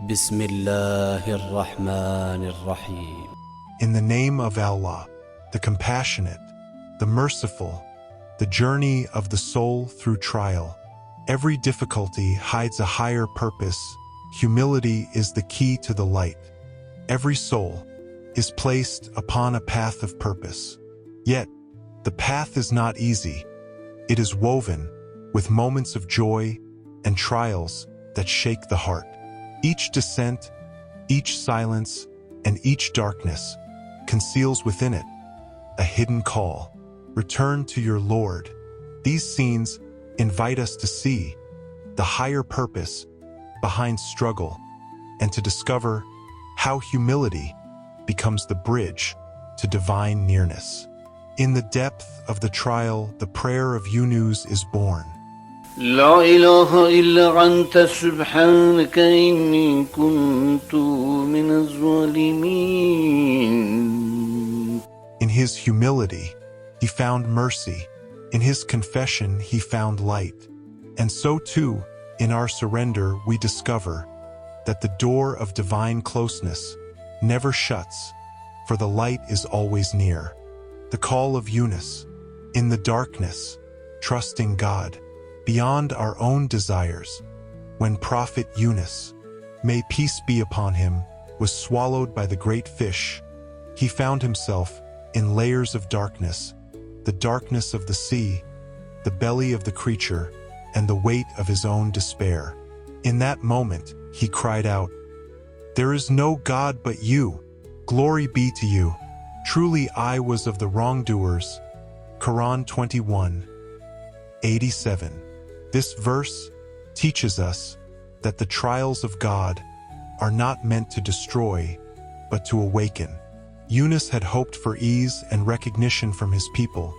Bismillah ar-Rahman ar-Rahim. In the name of Allah, the Compassionate, the Merciful, the journey of the soul through trial. Every difficulty hides a higher purpose. Humility is the key to the light. Every soul is placed upon a path of purpose. Yet, the path is not easy. It is woven with moments of joy and trials that shake the heart. Each descent, each silence, and each darkness conceals within it a hidden call. Return to your Lord. These scenes invite us to see the higher purpose behind struggle and to discover how humility becomes the bridge to divine nearness. In the depth of the trial, the prayer of Yunus is born. لا إله إلا أنت سبحانك إني kuntu minaz-zalimin. In his humility, he found mercy. In his confession, he found light. And so too, in our surrender, we discover that the door of divine closeness never shuts, for the light is always near. The call of Yunus, in the darkness, trusting God beyond our own desires. When Prophet Yūnus, may peace be upon him, was swallowed by the great fish, he found himself in layers of darkness, the darkness of the sea, the belly of the creature, and the weight of his own despair. In that moment, he cried out, "There is no God but you. Glory be to you. Truly I was of the wrongdoers." Quran 21:87. This verse teaches us that the trials of God are not meant to destroy, but to awaken. Yunus had hoped for ease and recognition from his people,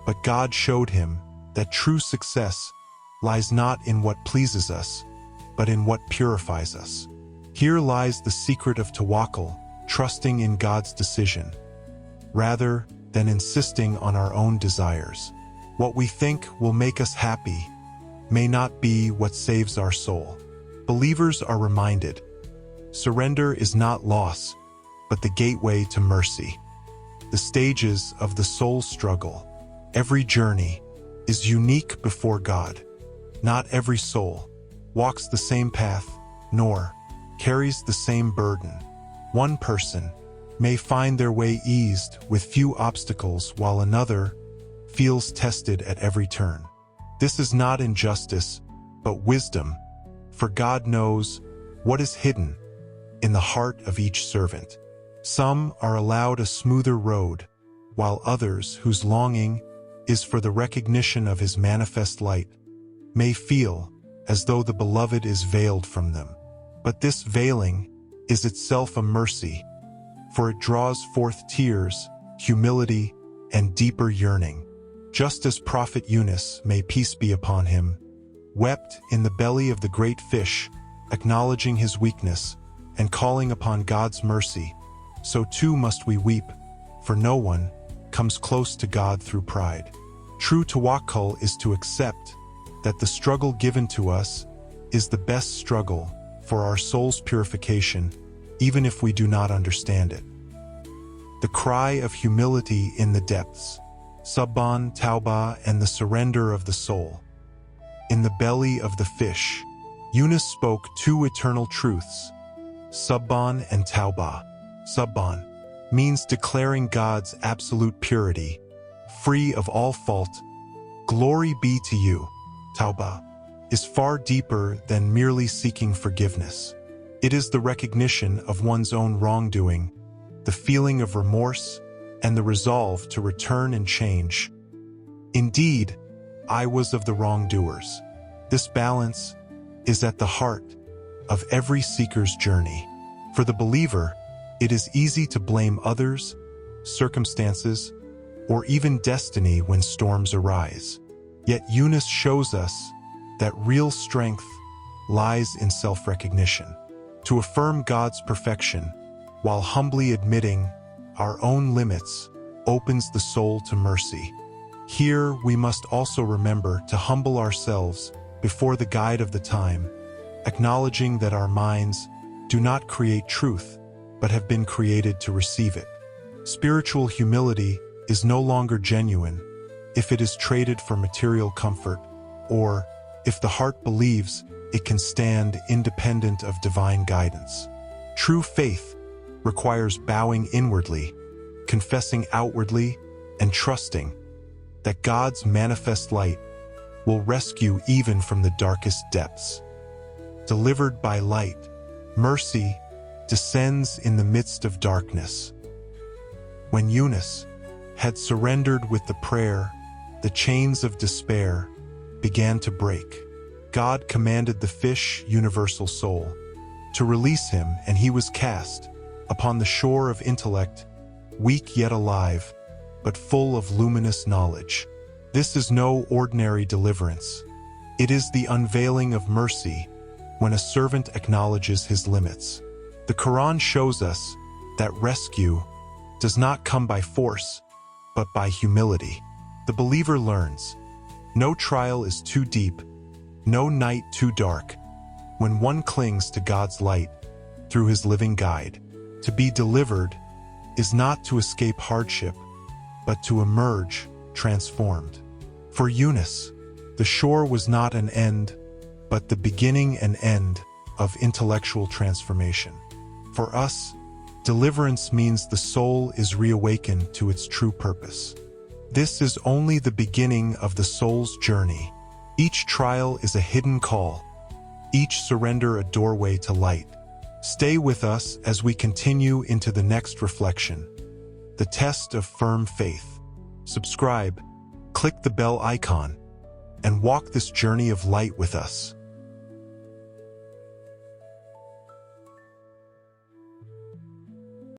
but God showed him that true success lies not in what pleases us, but in what purifies us. Here lies the secret of Tawakkul, trusting in God's decision, rather than insisting on our own desires. What we think will make us happy may not be what saves our soul. Believers are reminded, surrender is not loss, but the gateway to mercy. The stages of the soul's struggle, every journey, is unique before God. Not every soul walks the same path, nor carries the same burden. One person may find their way eased with few obstacles, while another feels tested at every turn. This is not injustice, but wisdom, for God knows what is hidden in the heart of each servant. Some are allowed a smoother road, while others, whose longing is for the recognition of his manifest light, may feel as though the beloved is veiled from them. But this veiling is itself a mercy, for it draws forth tears, humility, and deeper yearning. Just as Prophet Yūnus, may peace be upon him, wept in the belly of the great fish, acknowledging his weakness and calling upon God's mercy, so too must we weep, for no one comes close to God through pride. True Tawakkul is to accept that the struggle given to us is the best struggle for our soul's purification, even if we do not understand it. The cry of humility in the depths, Subḥān, Tawbah, and the surrender of the soul. In the belly of the fish, Yunus spoke two eternal truths, Subḥān and Tawbah. Subḥān means declaring God's absolute purity, free of all fault. Glory be to you. Tawbah is far deeper than merely seeking forgiveness. It is the recognition of one's own wrongdoing, the feeling of remorse, and the resolve to return and change. Indeed, I was of the wrongdoers. This balance is at the heart of every seeker's journey. For the believer, it is easy to blame others, circumstances, or even destiny when storms arise. Yet Yunus shows us that real strength lies in self-recognition. To affirm God's perfection, while humbly admitting our own limits, opens the soul to mercy. Here we must also remember to humble ourselves before the guide of the time, acknowledging that our minds do not create truth, but have been created to receive it. Spiritual humility is no longer genuine if it is traded for material comfort, or if the heart believes it can stand independent of divine guidance. True faith requires bowing inwardly, confessing outwardly, and trusting that God's manifest light will rescue even from the darkest depths. Delivered by light, mercy descends in the midst of darkness. When Yunus had surrendered with the prayer, the chains of despair began to break. God commanded the fish, universal soul, to release him, and he was cast upon the shore of intellect, weak yet alive, but full of luminous knowledge. This is no ordinary deliverance. It is the unveiling of mercy when a servant acknowledges his limits. The Quran shows us that rescue does not come by force, but by humility. The believer learns, no trial is too deep, no night too dark, when one clings to God's light through his living guide. To be delivered is not to escape hardship, but to emerge transformed. For Yunus, the shore was not an end, but the beginning and end of intellectual transformation. For us, deliverance means the soul is reawakened to its true purpose. This is only the beginning of the soul's journey. Each trial is a hidden call, each surrender a doorway to light. Stay with us as we continue into the next reflection, the test of firm faith. Subscribe, click the bell icon, and walk this journey of light with us.